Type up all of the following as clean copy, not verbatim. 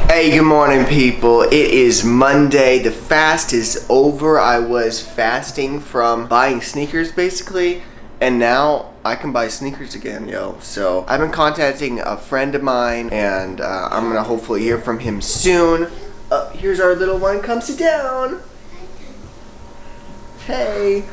Hey, good morning, people. It is Monday. The fast is over. I was fasting from buying sneakers, basically, and now I can buy sneakers again, yo. So I've been contacting a friend of mine, and I'm gonna hopefully hear from him soon. Here's our little one. Come sit down. Hey.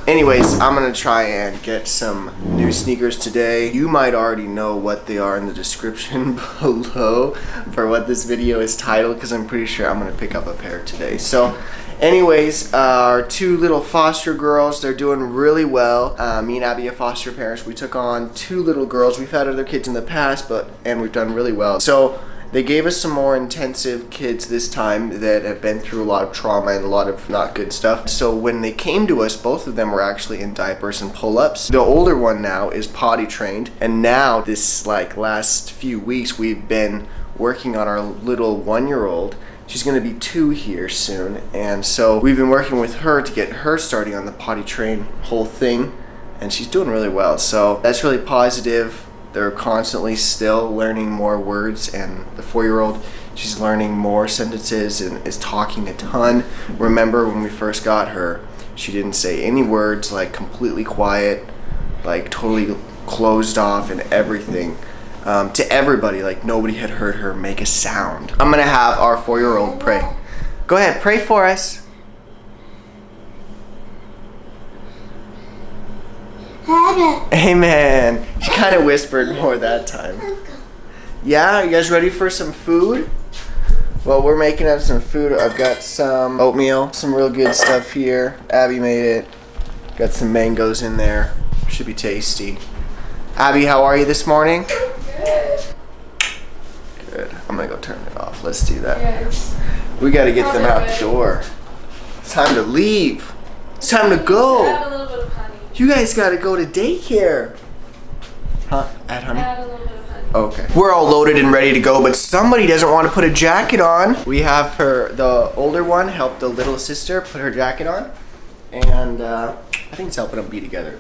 Anyways, I'm gonna try and get some new sneakers today. You might already know what they are in the description below for what this video is titled, because I'm pretty sure I'm gonna pick up a pair today. So anyways, our two little foster girls, they're doing really well. Me and Abby are foster parents. We took on two little girls. We've had other kids in the past, and we've done really well. So they gave us some more intensive kids this time that have been through a lot of trauma and a lot of not good stuff. So when they came to us, both of them were actually in diapers and pull-ups. The older one now is potty trained, and now this last few weeks we've been working on our little 1-year-old. She's gonna be 2 here soon, and so we've been working with her to get her starting on the potty train whole thing, and she's doing really well. So that's really positive. They're constantly still learning more words, and the 4-year-old, she's learning more sentences and is talking a ton. Remember when we first got her, she didn't say any words, completely quiet, totally closed off and everything. To everybody, nobody had heard her make a sound. I'm gonna have our 4-year-old pray. Go ahead, pray for us. Amen. She kind of whispered more that time. Yeah, are you guys ready for some food? Well, we're making up some food. I've got some oatmeal, some real good stuff here. Abby made it. Got some mangoes in there. Should be tasty. Abby, how are you this morning? Good. I'm gonna go turn it off. Let's do that. Yes. We gotta get them out the door. It's time to leave. It's time to go. You guys gotta go to daycare. Huh? Add honey? Add a little bit of honey. Okay. We're all loaded and ready to go, but somebody doesn't want to put a jacket on. We have the older one, help the little sister put her jacket on. And I think it's helping them be together.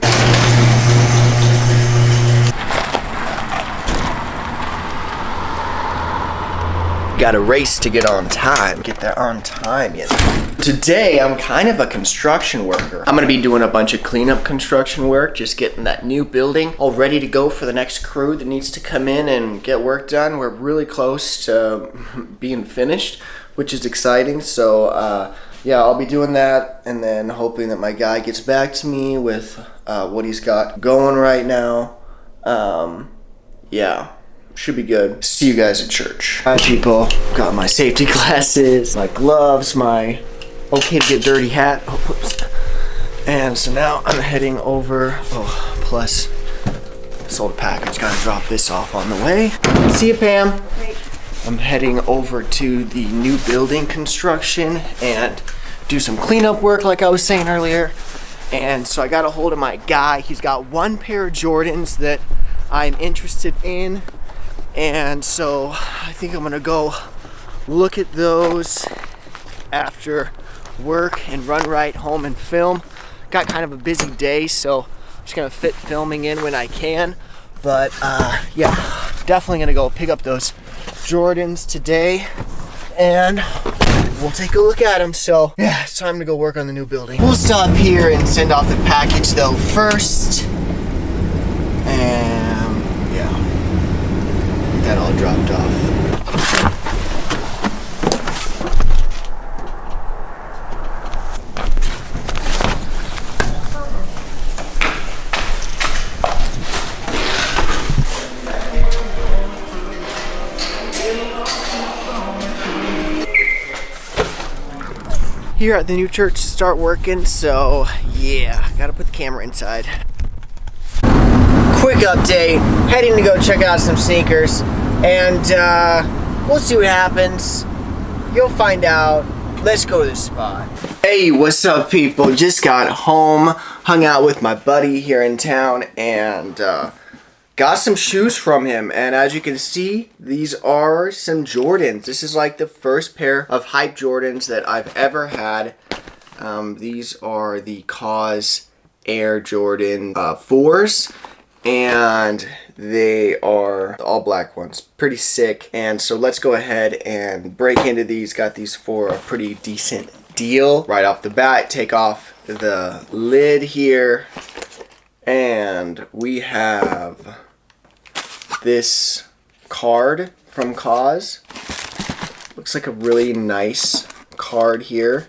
Got a race to get on time. Get there on time, you know. Today, I'm kind of a construction worker. I'm gonna be doing a bunch of cleanup construction work, just getting that new building all ready to go for the next crew that needs to come in and get work done. We're really close to being finished, which is exciting. So, yeah, I'll be doing that, and then hoping that my guy gets back to me with what he's got going right now. Yeah. Should be good. See you guys at church. Hi, people. Got my safety glasses, my gloves, my okay to get dirty hat. Oh, whoops. And so now I'm heading over. Oh, plus sold a package. Gotta drop this off on the way. See you, Pam. Great. I'm heading over to the new building construction and do some cleanup work, like I was saying earlier. And so I got a hold of my guy. He's got one pair of Jordans that I'm interested in. And so I think I'm gonna go look at those after work and run right home and film. Got kind of a busy day, so I'm just gonna fit filming in when I can. But yeah, definitely gonna go pick up those Jordans today and we'll take a look at them. So yeah, it's time to go work on the new building. We'll stop here and send off the package though first. And yeah, get that all dropped off. Here at the new church to start working, so yeah, gotta put the camera inside. Quick update, heading to go check out some sneakers, and we'll see what happens. You'll find out. Let's go to the spot. Hey, what's up, people? Just got home, hung out with my buddy here in town, and got some shoes from him. And as you can see, these are some Jordans. This is like the first pair of hype Jordans that I've ever had. These are the kaws.air Jordan 4s. And they are all black ones. Pretty sick. And so let's go ahead and break into these. Got these for a pretty decent deal. Right off the bat, take off the lid here. And we have this card from Kaws. Looks like a really nice card here.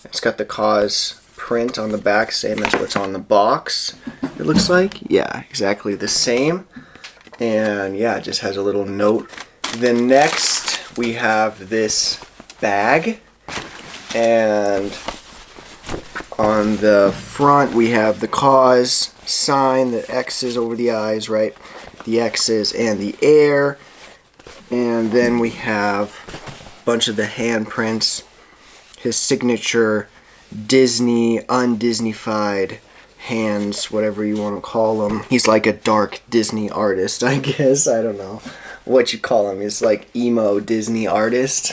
It's got the Kaws print on the back, same as what's on the box, it looks like. Yeah, exactly the same. And yeah, it just has a little note. Then next we have this bag, and on the front we have the Kaws sign, the X's over the eyes, right? The X's and the air. And then we have a bunch of the handprints, his signature Disney, undisneyfied hands, whatever you want to call them. He's like a dark Disney artist, I guess. I don't know what you call him. He's like emo Disney artist.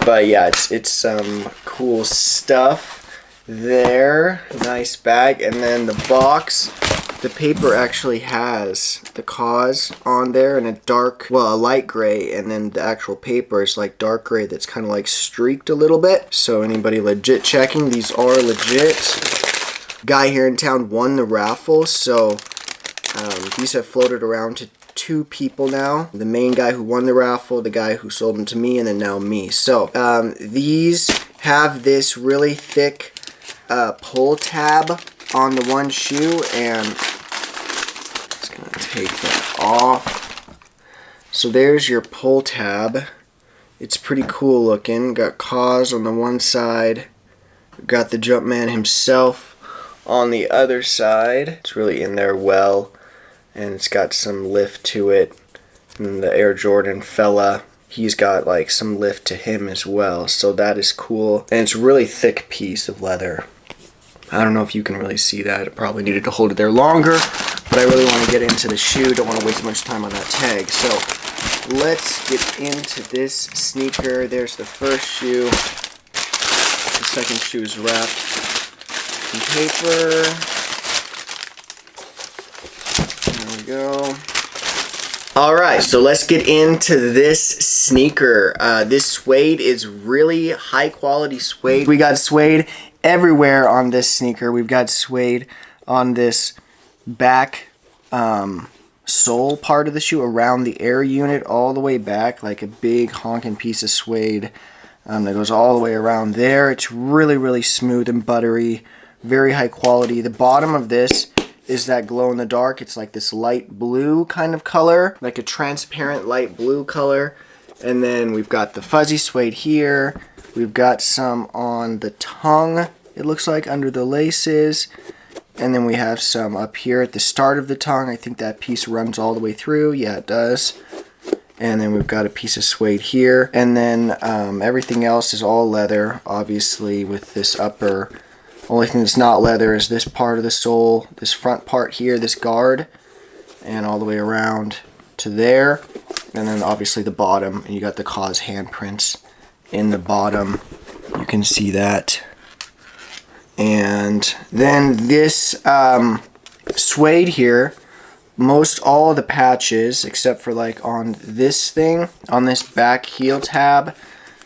But yeah, it's some cool stuff there. Nice bag. And then the box, the paper actually has the Kaws on there in a dark, well, a light gray, and then the actual paper is like dark gray that's kind of like streaked a little bit. So anybody legit checking, these are legit. Guy here in town won the raffle, so these have floated around to 2 people now. The main guy who won the raffle, the guy who sold them to me, and then now me. So these have this really thick pull tab on the one shoe, and just gonna take that off. So there's your pull tab. It's pretty cool looking. Got Kaws on the one side, got the Jumpman himself on the other side. It's really in there well, and it's got some lift to it. And the Air Jordan fella, he's got like some lift to him as well, so that is cool. And it's a really thick piece of leather. I don't know if you can really see that. It probably needed to hold it there longer, but I really want to get into the shoe. Don't want to waste much time on that tag. So let's get into this sneaker. There's the first shoe. The second shoe is wrapped in paper. There we go. Alright, so let's get into this sneaker. This suede is really high quality suede. We got suede everywhere on this sneaker. We've got suede on this back sole part of the shoe, around the air unit, all the way back, like a big honking piece of suede that goes all the way around there. It's really, really smooth and buttery, very high quality. The bottom of this is that glow in the dark. It's like this light blue kind of color, like a transparent light blue color. And then we've got the fuzzy suede here. We've got some on the tongue, it looks like, under the laces. And then we have some up here at the start of the tongue. I think that piece runs all the way through. Yeah, it does. And then we've got a piece of suede here. And then everything else is all leather, obviously, with this upper. Only thing that's not leather is this part of the sole, this front part here, this guard, and all the way around to there. And then obviously the bottom, and you got the Kaws handprints in the bottom. You can see that. And then this suede here, most all of the patches, except for like on this thing, on this back heel tab,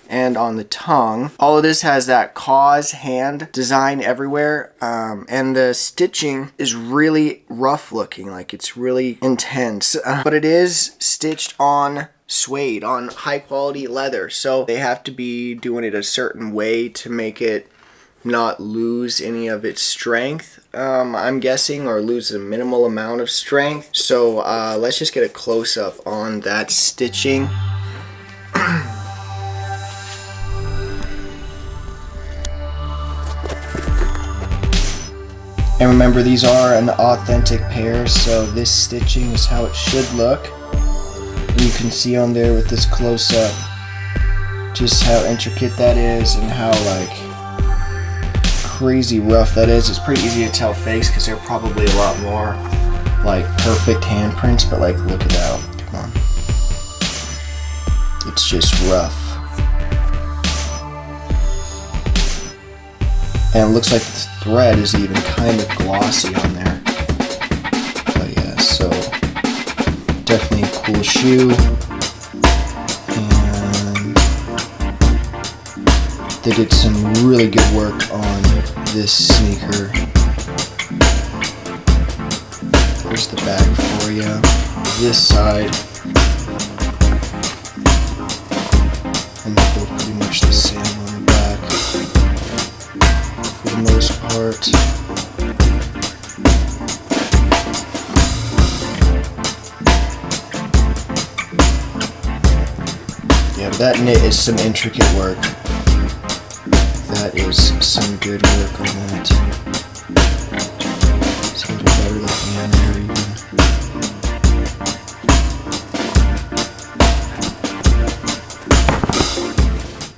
and on the tongue, all of this has that Kaws hand design everywhere, and the stitching is really rough looking, like it's really intense, but it is stitched on suede, on high quality leather, so they have to be doing it a certain way to make it not lose any of its strength, I'm guessing, or lose a minimal amount of strength. So let's just get a close-up on that stitching. And remember, these are an authentic pair, so this stitching is how it should look. And you can see on there with this close-up just how intricate that is and how like crazy rough that is. It's pretty easy to tell fakes because they're probably a lot more like perfect handprints, but like look at that. Come on. It's just rough. And it looks like the thread is even kind of glossy on there. But yeah, so definitely a cool shoe. And they did some really good work on this sneaker. There's the back for you. This side, and they're both pretty much the same on the back for the most part. Yeah, that knit is some intricate work. That is some good work on that. Seems better looking on there even.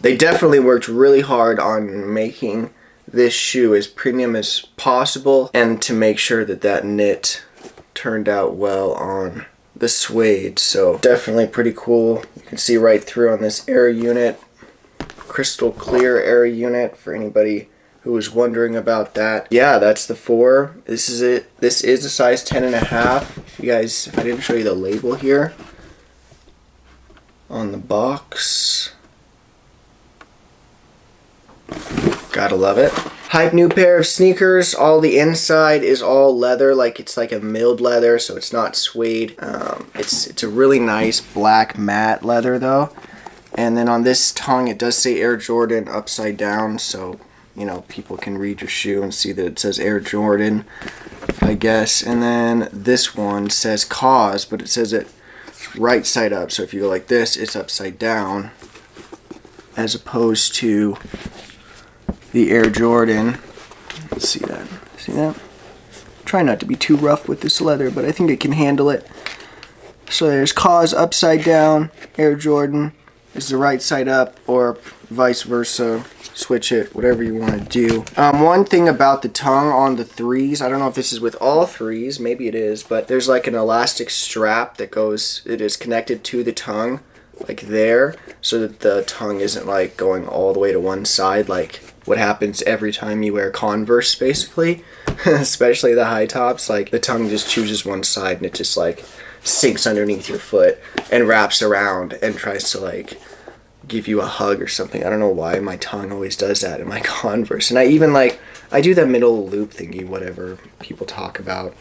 They definitely worked really hard on making this shoe as premium as possible and to make sure that that knit turned out well on the suede. So definitely pretty cool. You can see right through on this air unit. Crystal clear air unit for anybody who was wondering about that. Yeah, that's the 4. This is it. This is a size 10.5. If you guys, if I didn't show you the label here on the box. Gotta love it. Hype new pair of sneakers. All the inside is all leather, like it's like a milled leather, so it's not suede. It's a really nice black matte leather though. And then on this tongue it does say Air Jordan upside down, so you know people can read your shoe and see that it says Air Jordan, I guess. And then this one says Kaws, but it says it right side up, so if you go like this, it's upside down, as opposed to the Air Jordan. Let's see that. See that? Try not to be too rough with this leather, but I think it can handle it. So there's Kaws upside down, Air Jordan is the right side up, or vice versa. Switch it, whatever you want to do. One thing about the tongue on the 3s, I don't know if this is with all 3s, maybe it is, but there's like an elastic strap that goes, it is connected to the tongue, like there, so that the tongue isn't like going all the way to one side, like what happens every time you wear Converse, basically. Especially the high tops, like the tongue just chooses one side and it just like sinks underneath your foot and wraps around and tries to like give you a hug or something. I don't know why my tongue always does that in my Converse. And I even like, I do that middle loop thingy, whatever people talk about.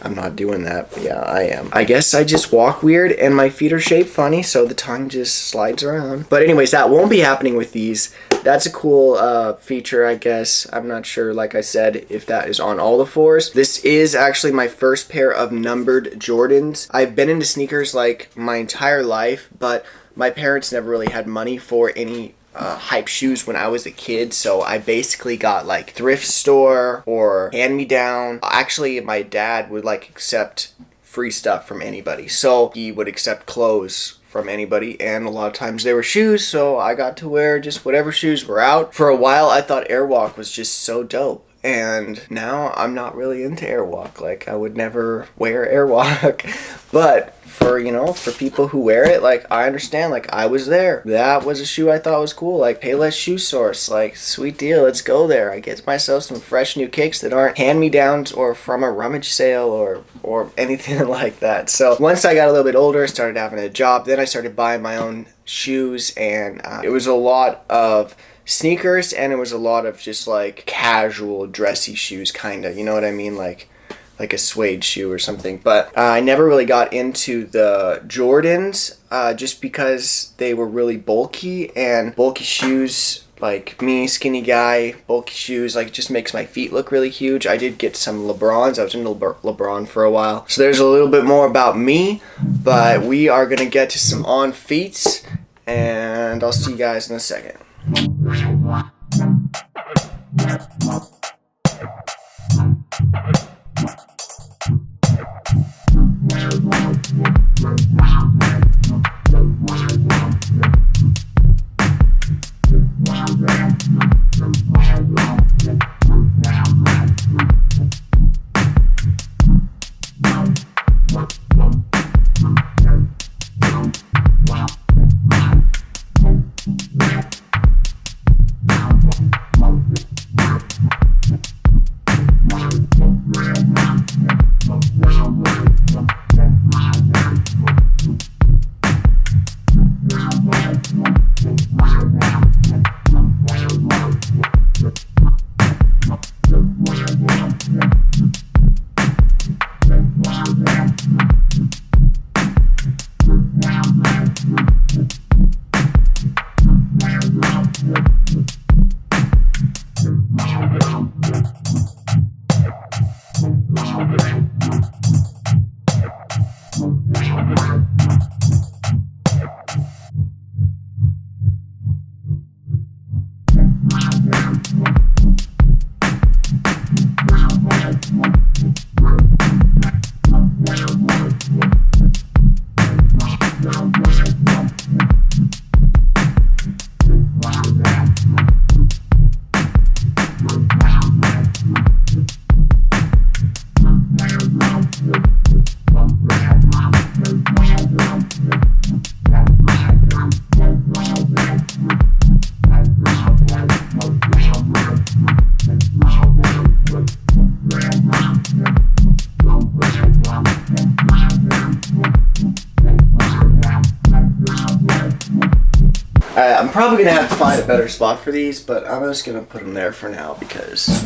I'm not doing that, but yeah, I am. I guess I just walk weird and my feet are shaped funny, so the tongue just slides around. But anyways, that won't be happening with these. That's a cool feature, I guess. I'm not sure, like I said, if that is on all the 4s. This is actually my first pair of numbered Jordans. I've been into sneakers like my entire life, but my parents never really had money for any hype shoes when I was a kid, so I basically got like thrift store or hand-me-down. Actually, my dad would like accept free stuff from anybody, so he would accept clothes from anybody, and a lot of times they were shoes, so I got to wear just whatever shoes were out. For a while I thought Airwalk was just so dope, and now I'm not really into Airwalk. Like, I would never wear Airwalk. But for, you know, for people who wear it, like, I understand. Like, I was there. That was a shoe I thought was cool. Like, Payless Shoe Source. Like, sweet deal. Let's go there. I get myself some fresh new kicks that aren't hand-me-downs or from a rummage sale or anything like that. So once I got a little bit older, started having a job, then I started buying my own shoes, and it was a lot of sneakers, and it was a lot of just like casual dressy shoes, kind of, you know what I mean, like a suede shoe or something. But I never really got into the Jordans just because they were really bulky, and bulky shoes, like me, skinny guy, bulky shoes, like, it just makes my feet look really huge. I did get some LeBrons. I was into LeBron for a while, so there's a little bit more about me, but we are gonna get to some on feets, and I'll see you guys in a second. I'm probably going to have to find a better spot for these, but I'm just going to put them there for now because,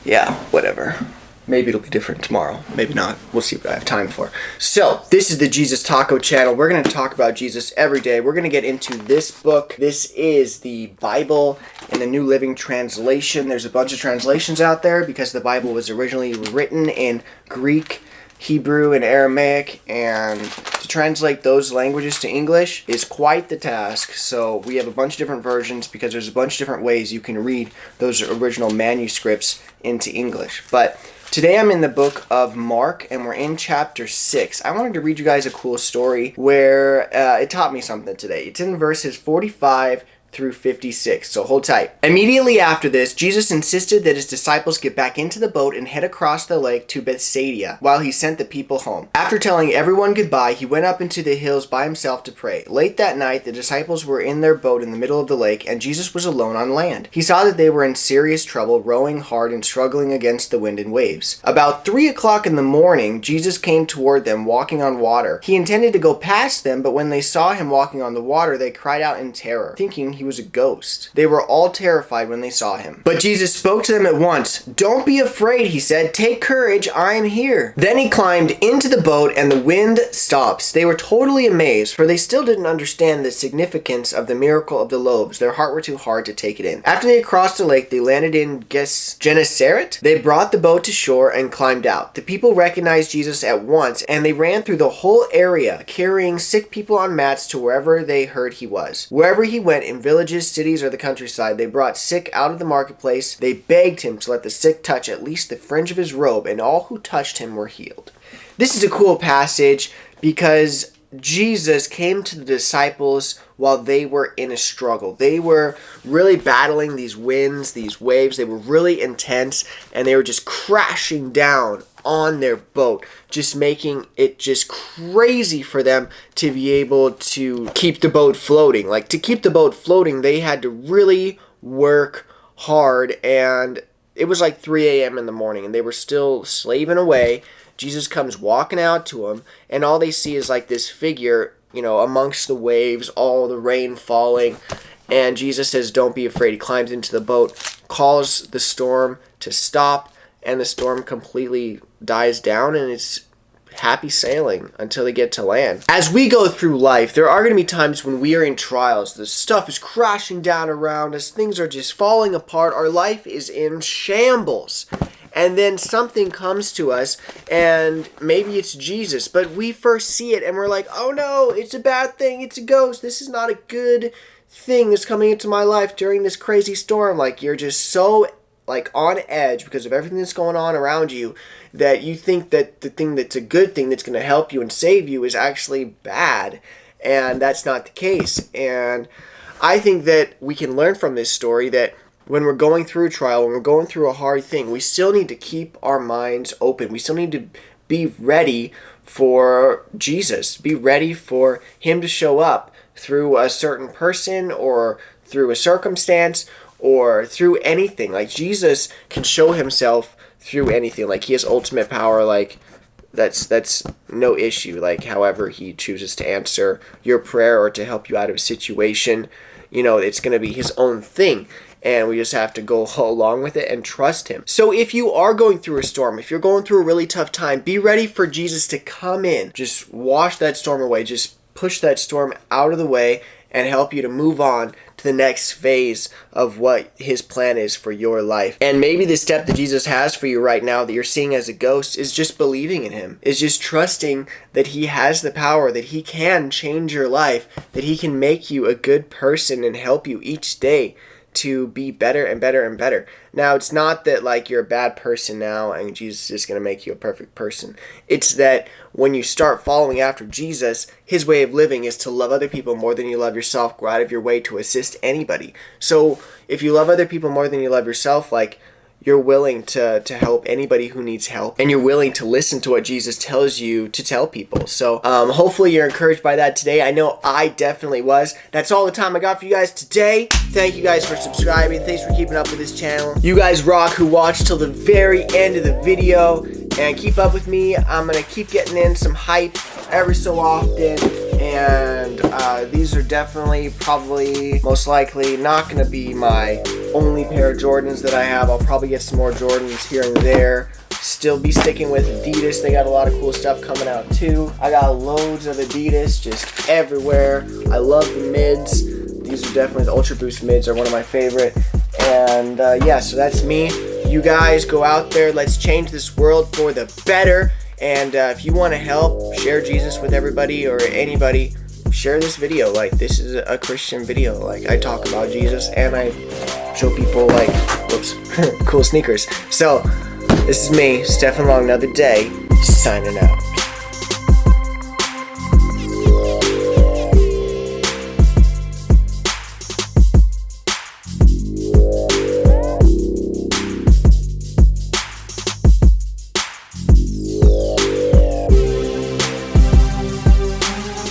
yeah, whatever. Maybe it'll be different tomorrow. Maybe not. We'll see what I have time for. So, this is the Jesus Taco channel. We're going to talk about Jesus every day. We're going to get into this book. This is the Bible in the New Living Translation. There's a bunch of translations out there because the Bible was originally written in Greek, Hebrew, and Aramaic, and to translate those languages to English is quite the task. So we have a bunch of different versions because there's a bunch of different ways you can read those original manuscripts into English. But today I'm in the book of Mark, and we're in chapter 6. I wanted to read you guys a cool story where it taught me something today. It's in verses 45 through 56, so hold tight. Immediately after this, Jesus insisted that his disciples get back into the boat and head across the lake to Bethsaida while he sent the people home. After telling everyone goodbye, he went up into the hills by himself to pray. Late that night, the disciples were in their boat in the middle of the lake, and Jesus was alone on land. He saw that they were in serious trouble, rowing hard and struggling against the wind and waves. About 3 o'clock in the morning, Jesus came toward them, walking on water. He intended to go past them, but when they saw him walking on the water, they cried out in terror, thinking he was a ghost. They were all terrified when they saw him. But Jesus spoke to them at once. "Don't be afraid," he said. "Take courage, I am here." Then he climbed into the boat and the wind stopped. They were totally amazed, for they still didn't understand the significance of the miracle of the loaves. Their heart were too hard to take it in. After they had crossed the lake, they landed in Gennesaret. They brought the boat to shore and climbed out. The people recognized Jesus at once, and they ran through the whole area, carrying sick people on mats to wherever they heard he was. Wherever he went, in villages, cities, or the countryside, they brought sick out of the marketplace. They begged him to let the sick touch at least the fringe of his robe, and all who touched him were healed. This is a cool passage because Jesus came to the disciples while they were in a struggle. They were really battling these winds, these waves. They were really intense, and they were just crashing down on their boat, just making it just crazy for them to be able to keep the boat floating. Like, to keep the boat floating, they had to really work hard, and it was like 3 a.m. in the morning, and they were still slaving away. Jesus comes walking out to them, and all they see is like this figure, amongst the waves, all the rain falling, and Jesus says, "Don't be afraid." He climbs into the boat, calls the storm to stop, and the storm completely dies down, and it's happy sailing until they get to land. As we go through life, there are going to be times when we are in trials. The stuff is crashing down around us. Things are just falling apart. Our life is in shambles. And then something comes to us, and maybe it's Jesus, but we first see it, and we're like, "Oh no, it's a bad thing. It's a ghost. This is not a good thing that's coming into my life during this crazy storm." Like, you're just so on edge because of everything that's going on around you that you think that the thing that's a good thing that's going to help you and save you is actually bad, and that's not the case. And I think that we can learn from this story that when we're going through a trial, when we're going through a hard thing, we still need to keep our minds open. We still need to be ready for Jesus, be ready for him to show up through a certain person or through a circumstance or through anything. Like, Jesus can show himself through anything. Like, he has ultimate power. Like, that's no issue. Like, however he chooses to answer your prayer or to help you out of a situation, it's going to be his own thing. And we just have to go along with it and trust him. So if you are going through a storm, if you're going through a really tough time, be ready for Jesus to come in. Just wash that storm away. Just push that storm out of the way and help you to move on to to the next phase of what his plan is for your life. And maybe the step that Jesus has for you right now that you're seeing as a ghost is just believing in him, is just trusting that he has the power, that he can change your life, that he can make you a good person and help you each day to be better and better and better. Now, it's not that like you're a bad person now and Jesus is just going to make you a perfect person. It's that when you start following after Jesus, his way of living is to love other people more than you love yourself. Go out of your way to assist anybody. So if you love other people more than you love yourself, like, you're willing to help anybody who needs help, and you're willing to listen to what Jesus tells you to tell people. So hopefully you're encouraged by that today. I know I definitely was. That's all the time I got for you guys today. Thank you guys for subscribing. Thanks for keeping up with this channel. You guys rock who watched till the very end of the video, and keep up with me. I'm gonna keep getting in some hype every so often, and these are definitely, probably, most likely not gonna be my only pair of Jordans that I have. I'll probably get some more Jordans here and there. Still be sticking with Adidas. They got a lot of cool stuff coming out too. I got loads of Adidas just everywhere. I love the mids. These are definitely the Ultra Boost mids are one of my favorite. And yeah, so that's me. You guys go out there. Let's change this world for the better. And if you want to help share Jesus with everybody or anybody, share this video. Like, this is a Christian video. Like, I talk about Jesus and I show people, like, whoops, cool sneakers. So this is me, Stefan Long, another day, signing out.